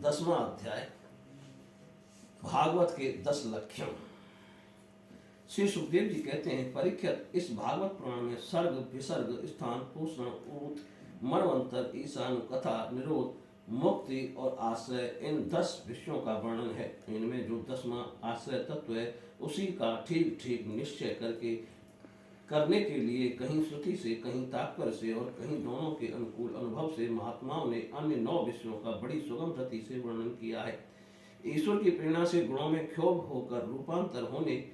10वां अध्याय भागवत के 10 लक्षण। श्री सुखदेव जी कहते हैं, परीक्षित, इस भागवत पुराण में सर्ग, विसर्ग, स्थान, पोषण, ऊत, मरणवंतर, ईशान, कथा, निरोध, मुक्ति और आश्रय, इन 10 विषयों का वर्णन है। इनमें जो 10वां आश्रय तत्व है उसी का ठीक ठीक निश्चय करने के लिए कहीं श्रुति से, कहीं तात्पर्य से और कहीं दोनों के अनुकूल अनुभव से महात्माओं ने अन्य 9 विषयों का बड़ी सुगम गति से वर्णन किया है। ईश्वर की प्रेरणा से गुणों में क्षोभ होकर रूपांतर होने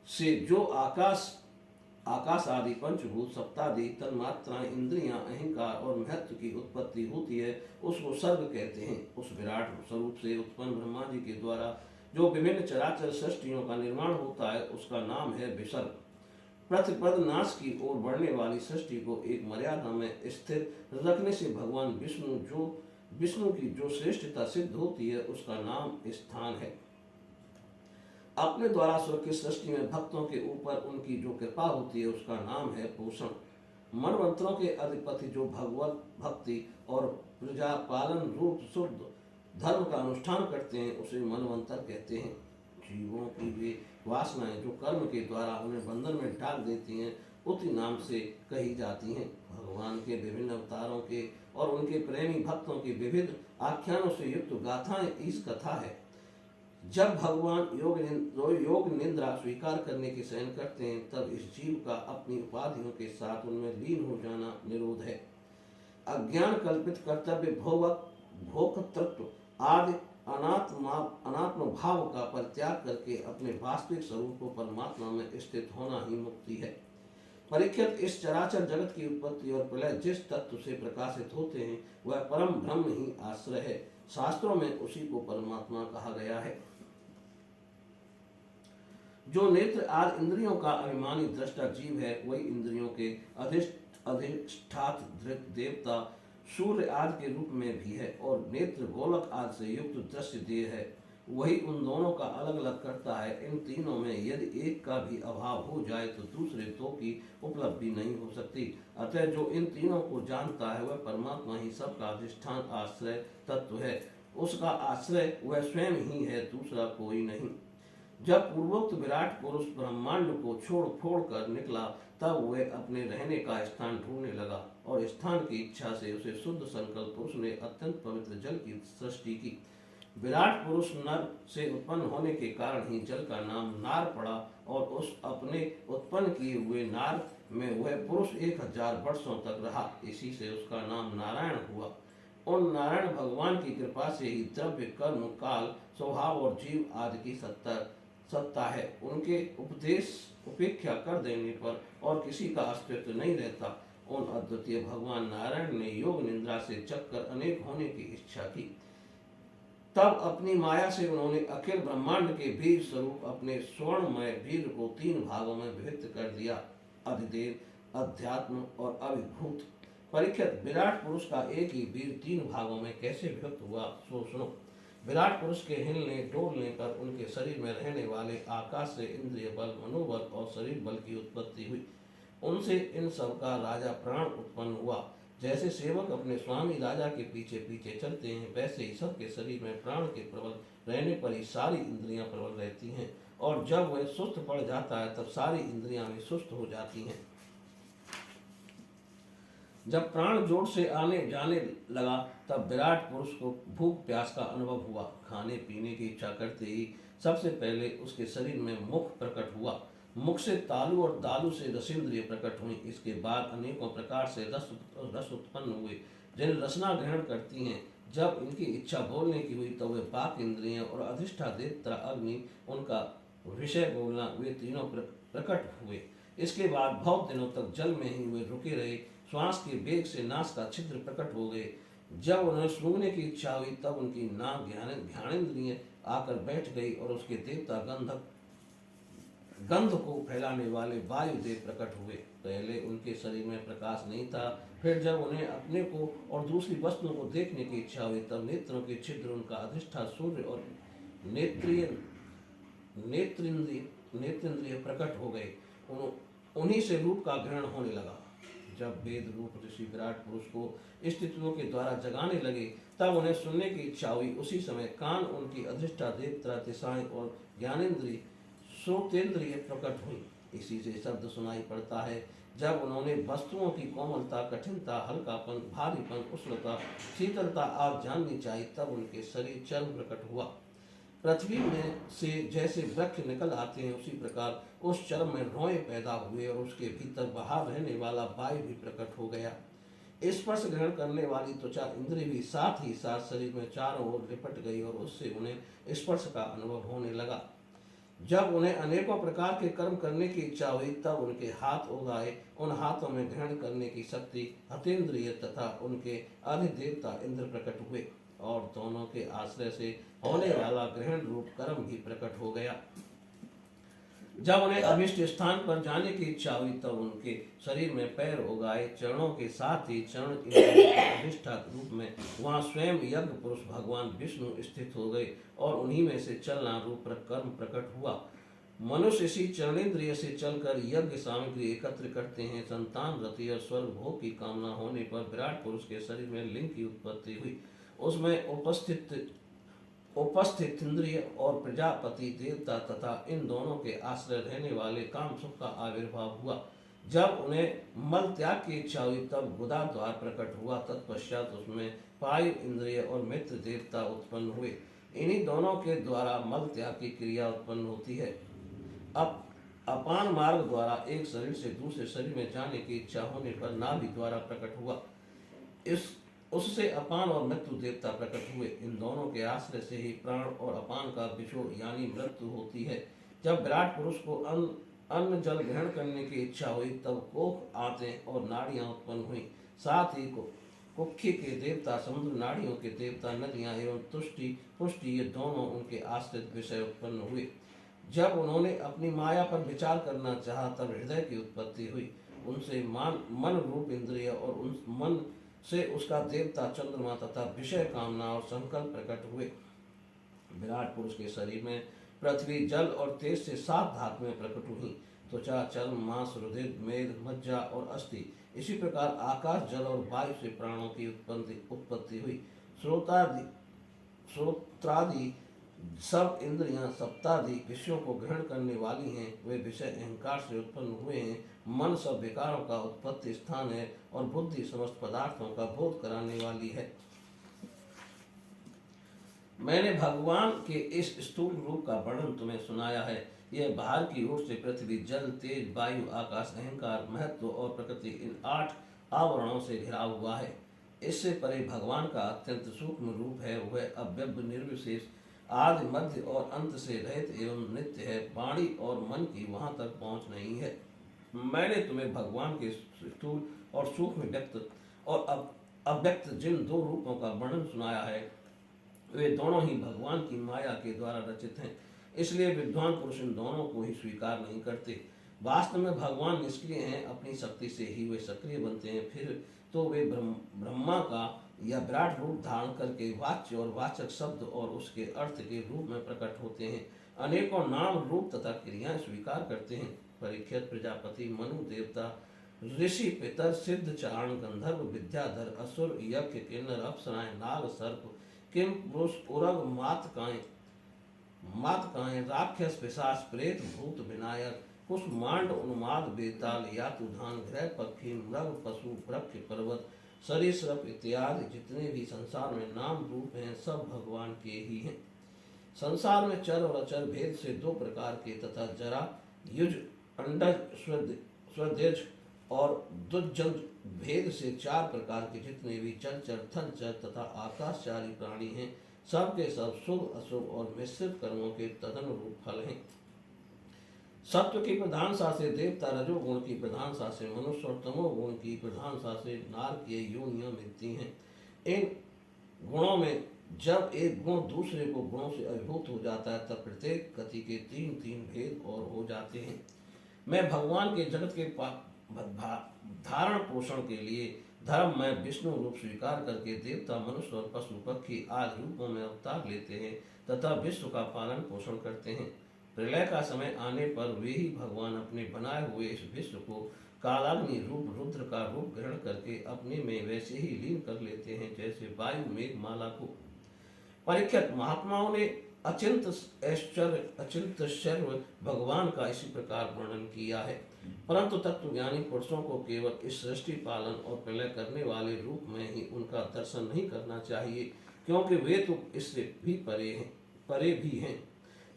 से जो आकाश आदि पंचभूत, सप्तादि तन्मात्राएं, इंद्रियां, अहंकार और महत्व की उत्पत्ति होती है, उसको सर्ग कहते हैं। उस विराट स्वरूप से उत्पन्न ब्रह्मा जी के द्वारा जो विभिन्न चराचर सृष्टियों का निर्माण होता है उसका नाम है विसर्ग। प्रतिपद नाश की ओर बढ़ने वाली सृष्टि को एक मर्यादा में स्थिर रखने से भगवान विष्णु की जो श्रेष्ठता सिद्ध होती है उसका नाम स्थान है। अपने द्वारा स्वर्ग सृष्टि में भक्तों के ऊपर उनकी जो कृपा होती है उसका नाम है पोषण। मनवंतरों के अधिपति जो भगवत भक्ति और प्रजा पालन रूप शुद्ध धर्म का अनुष्ठान करते हैं उसे मनवंतर कहते हैं। जीवों की वे वासनाएं जो कर्म के द्वारा उन्हें बंधन में डाल देती हैं उसी नाम से कही जाती हैं। भगवान के विभिन्न अवतारों के और उनके प्रेमी भक्तों की विविध आख्यानों से युक्त गाथाएं इस कथा है। जब भगवान योग निद्रा स्वीकार करने की सहन करते हैं तब इस जीव का अपनी उपाधियों के साथ उनमें लीन हो जाना निरोध है। अज्ञान कल्पित कर्तव्य भोक्तृत्व आदि अनात्म भाव का परित्याग करके अपने वास्तविक स्वरूप को परमात्मा में स्थित होना ही मुक्ति है। परीक्षित, इस चराचर जगत की उत्पत्ति और प्रलय जिस तत्व से प्रकाशित होते हैं वह परम ब्रह्म ही आश्रय है। शास्त्रों में उसी को परमात्मा कहा गया है। जो नेत्र आदि इंद्रियों का अभिमानी दृष्टा जीव है वही इंद्रियों के अधिष्ठात देवता सूर्य आदि के रूप में भी है और नेत्र गोलक आदि से युक्त दृश्य देह है, वही उन दोनों का अलग अलग करता है। इन तीनों में यदि एक का भी अभाव हो जाए तो दूसरे दो की उपलब्धि नहीं हो सकती। अतः जो इन तीनों को जानता है वह परमात्मा ही सबका अधिष्ठान आश्रय तत्व है। उसका आश्रय वह स्वयं ही है, दूसरा कोई नहीं। जब पूर्वोक्त विराट पुरुष ब्रह्मांड को छोड़ फोड़ कर निकला तब वह अपने रहने का स्थान ढूंढने लगा और स्थान की इच्छा से उसे शुद्ध संकल्प पुरुष ने अत्यंत पवित्र जल की सृष्टि की। विराट पुरुष नर से उत्पन्न होने के कारण ही जल का नाम नार पड़ा और उस अपने उत्पन्न किए हुए नार में वह पुरुष 1000 वर्षों तक रहा, इसी से उसका नाम नारायण हुआ। उन नारायण भगवान की कृपा से ही द्रव्य, कर्म, काल, स्वभाव और जीव आदि की सत्ता है। उनके उपदेश उपेक्षा कर देने पर और किसी का अस्तित्व नहीं रहता। उन अद्वितीय भगवान नारायण ने योग निद्रा से चक्कर अनेक होने की इच्छा की। तब अपनी माया से उन्होंने अखिल ब्रह्मांड के बीज स्वरूप अपने स्वर्णमय वीर को 3 भागों में विभक्त कर दिया, अधिदेव, अध्यात्म और अभिभूत। परीक्षित, विराट पुरुष का एक ही वीर 3 भागों में कैसे विभक्त हुआ सो सुनो। विराट पुरुष के हिलने डोलने पर उनके शरीर में रहने वाले आकाश से इंद्रिय बल, मनोबल और शरीर बल की उत्पत्ति हुई। उनसे इन सब का राजा प्राण उत्पन्न हुआ। जैसे सेवक अपने स्वामी राजा के पीछे पीछे चलते हैं वैसे ही सबके शरीर में प्राण के प्रबल रहने पर ही सारी इंद्रियां प्रबल रहती हैं और जब वह सुस्त पड़ जाता है तब सारी इंद्रियां भी सुस्त हो जाती हैं। जब प्राण जोर से आने जाने लगा तब विराट पुरुष को भूख प्यास का अनुभव हुआ। खाने पीने की इच्छा करते ही सबसे पहले उसके शरीर में मुख प्रकट हुआ। मुख से तालु और तालु से रसेंद्रिय प्रकट हुई। इसके बाद अनेकों प्रकार से रस उत्पन्न हुए जिन्हें रसना ग्रहण करती हैं। जब इनकी इच्छा बोलने की हुई तो वे बाक इंद्रियां और अधिष्ठादेवता अग्नि, उनका विषय बोलना, वे तीनों प्रकट हुए। इसके बाद बहुत दिनों तक जल में ही वे रुके रहे। श्वास के वेग से नाक का छिद्र प्रकट हो गए। जब उन्हें सूंघने की इच्छा हुई तब उनकी नाक ज्ञानेंद्रिय आकर बैठ गई और उसके देवता गंध को फैलाने वाले वायुदेव प्रकट हुए। पहले उनके शरीर में प्रकाश नहीं था, फिर जब उन्हें अपने को और दूसरी वस्तुओं को देखने की इच्छा हुई तब नेत्रों के छिद्र, उनका अधिष्ठा सूर्य और नेत्रेंद्रिय प्रकट हो गए। उन्हीं से रूप का ग्रहण होने लगा। जब वेद रूप ऋषि विराट पुरुष को स्थितियों के द्वारा जगाने लगे तब उन्हें सुनने की इच्छा हुई। उसी समय कान उनकी अधिष्ठा देवता दिशाएं और ज्ञानेन्द्रिय श्रोतेंद्रिय प्रकट हुई। इसी से शब्द सुनाई पड़ता है। जब उन्होंने वस्तुओं की कोमलता, कठिनता, हल्कापन, भारीपन, उष्णता, शीतलता आप जाननी चाहिए, तब उनके शरीर चर्म प्रकट हुआ। पृथ्वी में से जैसे वृक्ष निकल आते हैं उसी प्रकार उस चर्म में रोए पैदा हुए और उसके भीतर बाहर रहने वाला वायु भी प्रकट हो गया। स्पर्श ग्रहण करने वाली त्वचा इंद्रिय भी साथ ही साथ शरीर में चारों ओर लिपट गई और उससे उन्हें स्पर्श का अनुभव होने लगा। जब उन्हें अनेकों प्रकार के कर्म करने की इच्छा हुई तब उनके हाथ उगाए। उन हाथों में ग्रहण करने की शक्ति हतेंद्रिय तथा उनके अधिदेवता इंद्र प्रकट हुए और दोनों के आश्रय से होने वाला ग्रहण रूप कर्म भी प्रकट हो गया। जब उन्हें अभिष्ट स्थान पर जाने की इच्छा हुई तब उनके शरीर में पैर उगाए। चरणों के साथ ही चरण अधिष्ठा रूप में वहां स्वयं यज्ञ पुरुष भगवान विष्णु स्थित हो गए और उन्हीं में से चलना रूप कर्म प्रकट हुआ। मनुष्य इसी चरणेन्द्रिय से चलकर यज्ञ सामग्री एकत्र करते हैं। संतान रति और स्वर्ग भोग की कामना होने पर विराट पुरुष के शरीर में लिंग की उत्पत्ति हुई। उसमें उपस्थित इंद्रिय और प्रजापति देवता तथा इन दोनों के आश्रय रहने वाले कामसुख का आविर्भाव हुआ। जब उन्हें मल त्याग की इच्छा हुई तब गुदा द्वार प्रकट हुआ। तत्पश्चात उसमें पायु इंद्रिय और मित्र देवता उत्पन्न हुए। इन्हीं दोनों के द्वारा मल त्याग की क्रिया उत्पन्न होती है। अब अपान मार्ग द्वारा एक शरीर से दूसरे शरीर में जाने की इच्छा होने पर नाभि द्वारा प्रकट हुआ। उससे अपान और मृत्यु देवता प्रकट हुए। इन दोनों के आश्रय से ही प्राण और अपान का विछोड़ यानी मृत्यु होती है। जब विराट पुरुष को अन्न जल ग्रहण करने की इच्छा हुई तब कोख आंतें और नाड़ियां उत्पन्न हुई। साथ ही कुक्षी के देवता, समुद्र नाड़ियों के देवता, नदियां एवं तुष्टि पुष्टि ये दोनों उनके आश्रित विषय उत्पन्न हुए। जब उन्होंने अपनी माया पर विचार करना चाहा तब हृदय की उत्पत्ति हुई। उनसे मन रूप इंद्रिय और उन मन से उसका देवता चंद्रमा तथा विषय कामना और संकल्प प्रकट हुए। विराट पुरुष के शरीर में पृथ्वी, जल और तेज से 7 धातुएं प्रकट हुई। त्वचा, चर्म, मांस, रुधिर, मेद, मज्जा और अस्थि। इसी प्रकार आकाश, जल और वायु से प्राणों की उत्पत्ति हुई। श्रोत्रादि सब इंद्रियां सप्तादि विषयों को ग्रहण करने वाली हैं। वे विषय अहंकार से उत्पन्न हुए हैं। मन सब विकारों का उत्पत्ति स्थान है और बुद्धि समस्त पदार्थों का बोध कराने वाली है। मैंने भगवान के इस स्थूल रूप का वर्णन तुम्हें सुनाया है। यह बाहर की ओर से पृथ्वी, जल, तेज, वायु, आकाश, अहंकार, महत्व और प्रकृति इन 8 आवरणों से घिरा हुआ है। इससे परे भगवान का अत्यंत सूक्ष्म रूप है। वह अव्यक्त, निर्विशेष, आदि, मध्य और अंत से रहित एवं नित्य है। वाणी और मन की वहां तक पहुंच नहीं है। मैंने तुम्हें भगवान के स्थूल और सूक्ष्म, व्यक्त और अव्यक्त जिन 2 रूपों का वर्णन सुनाया है वे दोनों ही भगवान की माया के द्वारा रचित हैं। इसलिए विद्वान पुरुष इन दोनों को ही स्वीकार नहीं करते। वास्तव में भगवान निष्क्रिय हैं। अपनी शक्ति से ही वे सक्रिय बनते हैं। फिर तो वे ब्रह्मा का या विराट रूप धारण करके वाच्य और वाचक शब्द और उसके अर्थ के रूप में प्रकट होते हैं। अनेकों नाम, रूप तथा क्रियाएं स्वीकार करते हैं। परीक्षित, प्रजापति, मनु देवता, ऋषि, पितर, सिद्ध, चारण, गंधर्व, विद्याधर, असुर, यक्ष, किन्नर, अप्सराएं, नाग, सर्प, किम पुरुष, उरग, मातकाएं, राक्षस, पिशाच, प्रेत, भूत, विनायक, कुष्मांड, उन्माद, बेताल, यातुधान, ग्रह, पक्षी, मृग, पशु, वृक्ष, पर्वत, सरीसृप इत्यादि जितने भी संसार में नाम रूप हैं सब भगवान के ही हैं। संसार में चर और अचर भेद से 2 प्रकार के तथा जरा, युज, अंडज, स्वदेज और दुर्जन भेद से 4 प्रकार के जितने भी जलचर, थलचर तथा आकाशचारी प्राणी हैं सब के सब शुभ, अशुभ और मिश्रित कर्मों के तदनुरूप फल हैं। सत्व की प्रधानता से देवता, रजोगुण की प्रधानता से मनुष्य और तमोगुण की प्रधानता से नारकीय योनियां मिलती हैं। इन गुणों में जब एक गुण दूसरे को गुणों से अभिभूत हो जाता है तब प्रत्येक गति के 3 भेद और हो जाते हैं। मैं भगवान के जगत के धारण पोषण के लिए धर्म में विष्णु रूप स्वीकार करके देवता, मनुष्य और पशु पक्षी आदि रूपों में अवतार लेते हैं तथा विश्व का पालन पोषण करते हैं। प्रलय का समय आने पर वे ही भगवान अपने बनाए हुए इस विश्व को कालाग्नि रूप रुद्र का रूप ग्रहण करके अपने में वैसे ही लीन कर लेते हैं जैसे वायु मेघमाला को। परीक्षित, महात्माओं ने अचिंत शर्व भगवान का इसी प्रकार वर्णन किया है, परंतु तत्वज्ञानी पुरुषों को केवल इस सृष्टि पालन और प्रलय करने वाले रूप में ही उनका दर्शन नहीं करना चाहिए, क्योंकि वे तो इससे भी परे भी हैं।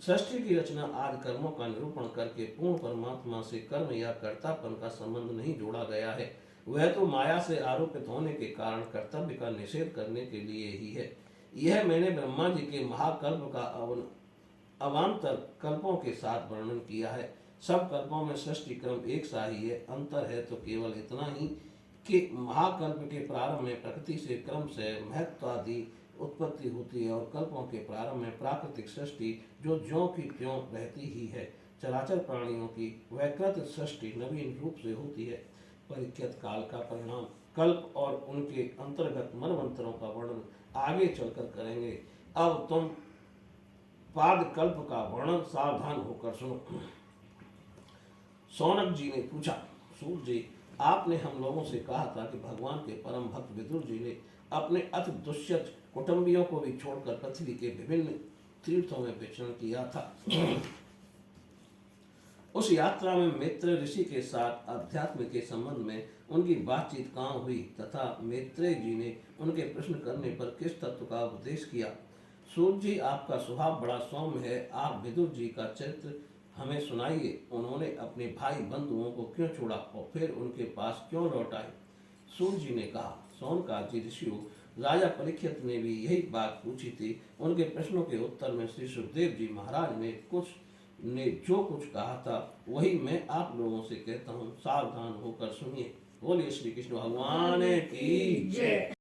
सृष्टि की रचना आदि कर्मों का निरूपण करके पूर्ण परमात्मा से कर्म या कर्तापन का संबंध नहीं जोड़ा गया है। वह तो माया से आरोपित होने के कारण कर्तव्य का निषेध करने के लिए ही है। यह मैंने ब्रह्मा जी के महाकल्प का अवान्तर कल्पों के साथ वर्णन किया है। सब कल्पों में सृष्टि क्रम एक सा ही है। अंतर है तो केवल इतना ही कि महाकल्प के प्रारंभ में प्रकृति से क्रम से महत्व आदि उत्पत्ति होती है और कल्पों के प्रारंभ में प्राकृतिक सृष्टि जो ज्यों की त्यों रहती ही है। चराचर प्राणियों की वैकृत सृष्टि नवीन रूप से होती है। परीक्षित, काल का परिणाम कल्प और उनके अंतर्गत मनवंतरों का वर्णन आगे चलकर करेंगे। अब तुम पाद कल्प का वर्णन सावधान होकर सुनो। सौनक जी ने पूछा, सूत जी, आपने हम लोगों से कहा था कि भगवान के परम भक्त विदुर जी ने अपने अति दुष्यत कुटुंबियों को भी छोड़कर पृथ्वी के विभिन्न तीर्थों में विचरण किया था। उस यात्रा में मैत्रेय ऋषि के साथ अध्यात्म के संबंध में उनकी बातचीत कहाँ हुई तथा मैत्रेय जी ने उनके प्रश्न करने पर किस तत्व का उपदेश किया। सूत जी, आपका स्वभाव बड़ा सौम्य है, आप विदुर जी का चरित्र हमें सुनाइए। उन्होंने अपने भाई बंधुओं को क्यों छोड़ा और फिर उनके पास क्यों लौट आए। सूत जी ने कहा, सौनकादि ऋषियों, राजा परीक्षित ने भी यही बात पूछी थी। उनके प्रश्नों के उत्तर में श्री सुखदेव जी महाराज ने जो कुछ कहा था वही मैं आप लोगों से कहता हूँ, सावधान होकर सुनिए। बोलिए श्री कृष्ण भगवान की जय।